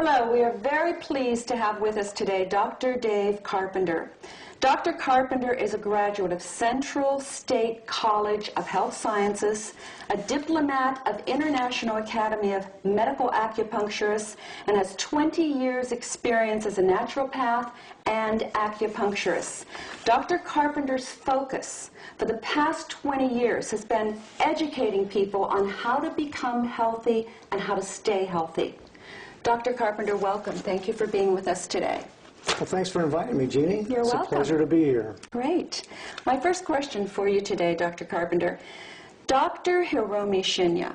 Hello, we are very pleased to have with us today Dr. Dave Carpenter. Dr. Carpenter is a graduate of Central State College of Health Sciences, a diplomat of International Academy of Medical Acupuncturists, and has 20 years experience as a naturopath and acupuncturist. Dr. Carpenter's focus for the past 20 years has been educating people on how to become healthy and how to stay healthy. Dr. Carpenter, welcome. Thank you for being with us today. Well, thanks for inviting me, Jeannie. You're welcome. It's a pleasure to be here. Great. My first question for you today, Dr. Carpenter. Dr. Hiromi Shinya,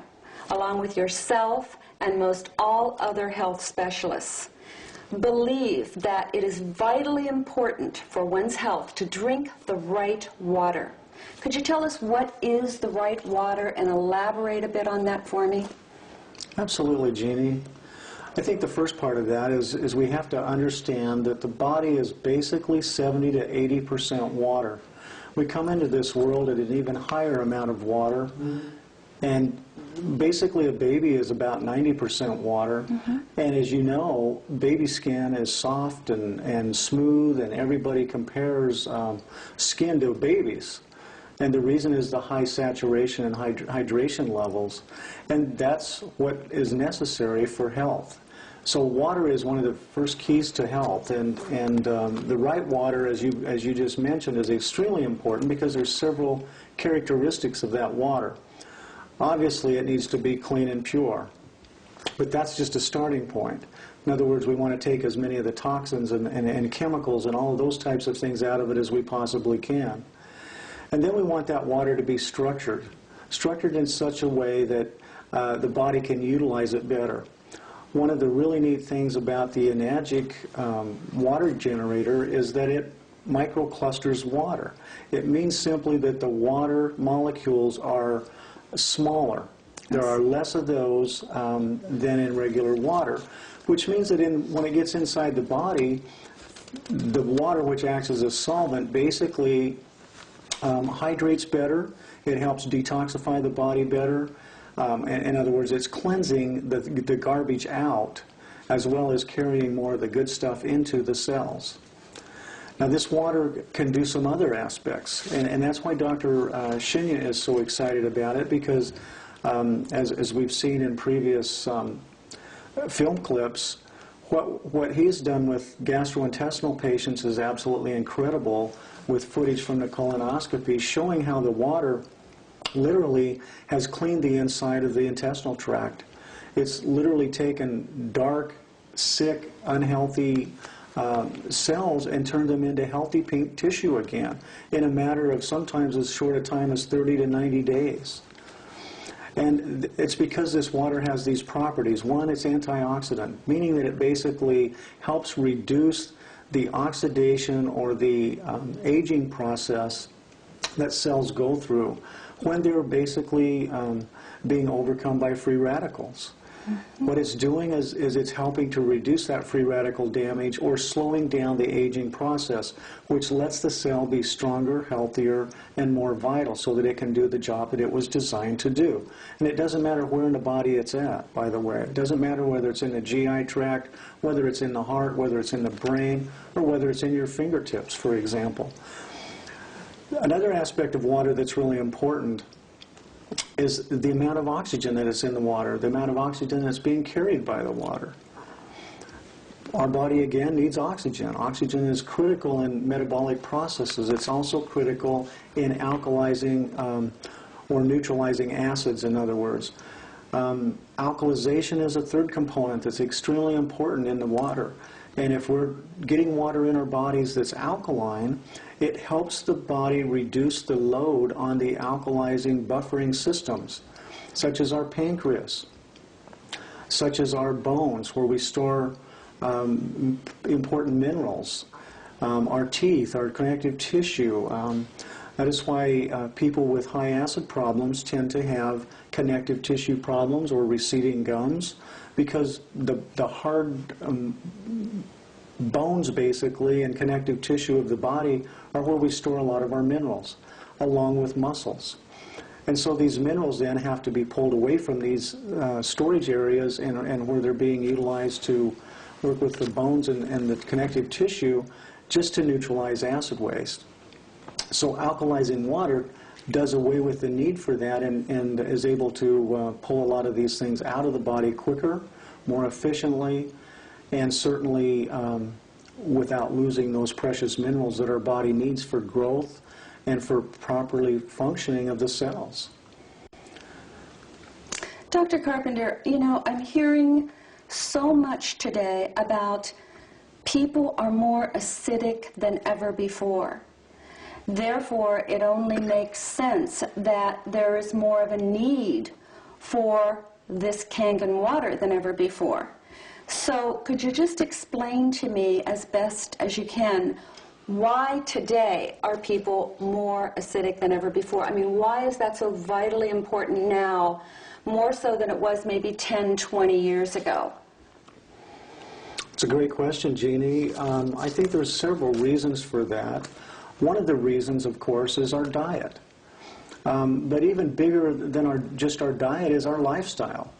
along with yourself and most all other health specialists, believe that it is vitally important for one's health to drink the right water. Could you tell us what is the right water and elaborate a bit on that for me? Absolutely, Jeannie. I think the first part of that is we have to understand that the body is basically 70 to 80% water. We come into this world at an even higher amount of water, and basically a baby is about 90% water. And as you know, baby skin is soft and smooth, and everybody compares skin to babies. And the reason is the high saturation and hydration levels. And that's what is necessary for health. So water is one of the first keys to health, and the right water, as you just mentioned, is extremely important because there's several characteristics of that water. Obviously, it needs to be clean and pure, but that's just a starting point. In other words, we want to take as many of the toxins and chemicals and all of those types of things out of it as we possibly can. And then we want that water to be structured in such a way that the body can utilize it better. One of the really neat things about the enagic water generator is that it microclusters water. It means simply that the water molecules are smaller. There are less of those than in regular water, which means that when it gets inside the body, the water, which acts as a solvent, basically hydrates better. It helps detoxify the body better. In other words, it's cleansing the garbage out as well as carrying more of the good stuff into the cells. Now, this water can do some other aspects, and that's why Dr. Shinya is so excited about it, because as we've seen in previous film clips, what he's done with gastrointestinal patients is absolutely incredible, with footage from the colonoscopy showing how the water literally has cleaned the inside of the intestinal tract. It's literally taken dark, sick, unhealthy cells and turned them into healthy pink tissue again in a matter of sometimes as short a time as 30 to 90 days. And it's because this water has these properties. One, it's antioxidant, meaning that it basically helps reduce the oxidation or the aging process that cells go through when they're basically being overcome by free radicals. What it's doing is it's helping to reduce that free radical damage or slowing down the aging process, which lets the cell be stronger, healthier, and more vital so that it can do the job that it was designed to do. And it doesn't matter where in the body it's at, by the way. It doesn't matter whether it's in the GI tract, whether it's in the heart, whether it's in the brain, or whether it's in your fingertips, for example. Another aspect of water that's really important is the amount of oxygen that is in the water, the amount of oxygen that's being carried by the water. Our body, again, needs oxygen. Oxygen is critical in metabolic processes. It's also critical in alkalizing or neutralizing acids, in other words. Alkalization is a third component that's extremely important in the water. And if we're getting water in our bodies that's alkaline, it helps the body reduce the load on the alkalizing buffering systems, such as our pancreas, such as our bones, where we store important minerals, our teeth, our connective tissue. That is why people with high acid problems tend to have connective tissue problems or receding gums, because the hard bones, basically, and connective tissue of the body are where we store a lot of our minerals, along with muscles. And so these minerals then have to be pulled away from these storage areas and where they're being utilized to work with the bones and the connective tissue just to neutralize acid waste. So alkalizing water does away with the need for that and is able to pull a lot of these things out of the body quicker, more efficiently, and certainly without losing those precious minerals that our body needs for growth and for properly functioning of the cells. Dr. Carpenter, you know, I'm hearing so much today about people are more acidic than ever before. Therefore, it only makes sense that there is more of a need for this Kangen water than ever before. So could you just explain to me as best as you can why today are people more acidic than ever before? I mean, why is that so vitally important now, more so than it was maybe 10, 20 years ago? It's a great question, Jeannie. I think there's several reasons for that. One of the reasons, of course, is our diet. But even bigger than just our diet is our lifestyle.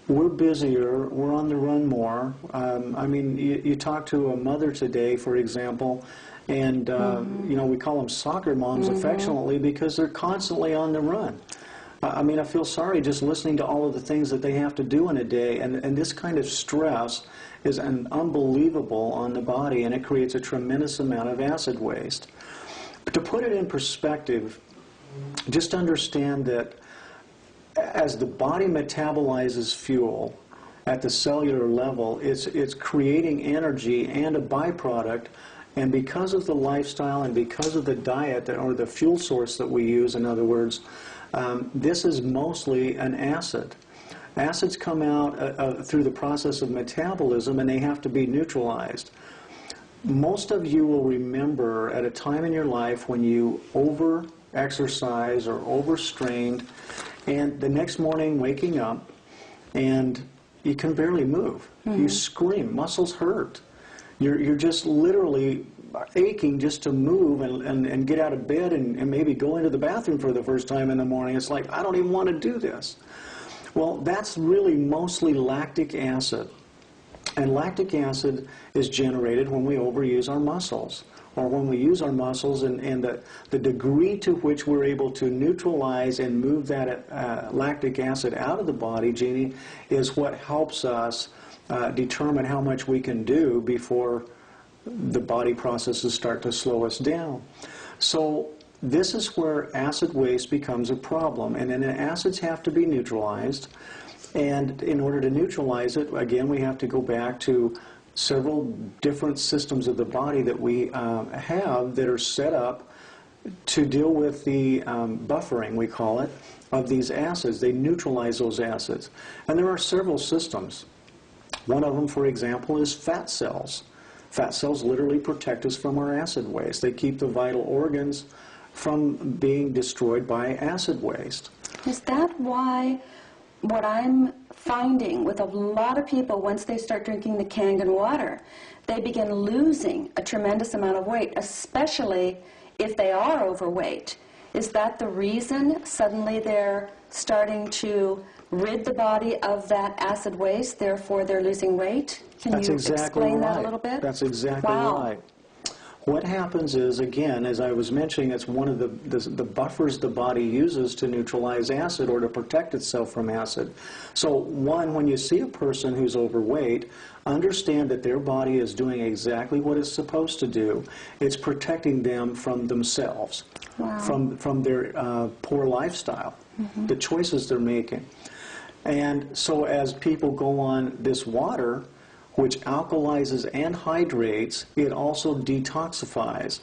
We're busier, we're on the run more. I mean, you talk to a mother today, for example, and you know, we call them soccer moms affectionately because they're constantly on the run. I mean, I feel sorry just listening to all of the things that they have to do in a day, and this kind of stress is unbelievable on the body, and it creates a tremendous amount of acid waste. But to put it in perspective, just understand that as the body metabolizes fuel at the cellular level, it's creating energy and a byproduct, and because of the lifestyle and because of the diet, or the fuel source that we use, in other words, this is mostly an acid. Acids come out through the process of metabolism, and they have to be neutralized. Most of you will remember at a time in your life when you over-exercise or overstrained, and the next morning waking up and you can barely move. You scream, muscles hurt. You're just literally aching just to move and get out of bed and maybe go into the bathroom for the first time in the morning. It's like, I don't even want to do this. Well, that's really mostly lactic acid. And lactic acid is generated when we overuse our muscles, or when we use our muscles, and the degree to which we're able to neutralize and move that lactic acid out of the body, Jeannie, is what helps us determine how much we can do before the body processes start to slow us down. So this is where acid waste becomes a problem, and then the acids have to be neutralized. And in order to neutralize it, again, we have to go back to several different systems of the body that we have that are set up to deal with the buffering, we call it, of these acids. They neutralize those acids. And there are several systems. One of them, for example, is fat cells. Fat cells literally protect us from our acid waste. They keep the vital organs from being destroyed by acid waste. Is that why what I'm finding with a lot of people, once they start drinking the Kangen water, they begin losing a tremendous amount of weight, especially if they are overweight? Is that the reason suddenly they're starting to rid the body of that acid waste, therefore they're losing weight? Can you explain that a little bit? That's exactly right. What happens is, again, as I was mentioning, it's one of the buffers the body uses to neutralize acid or to protect itself from acid. So, one, when you see a person who's overweight, understand that their body is doing exactly what it's supposed to do. It's protecting them from themselves, from their poor lifestyle, the choices they're making. And so as people go on this water, which alkalizes and hydrates, it also detoxifies.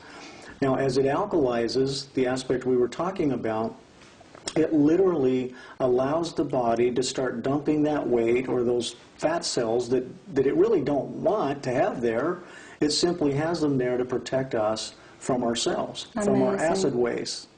Now, as it alkalizes, the aspect we were talking about, it literally allows the body to start dumping that weight or those fat cells that it really don't want to have there. It simply has them there to protect us from ourselves, from our acid waste.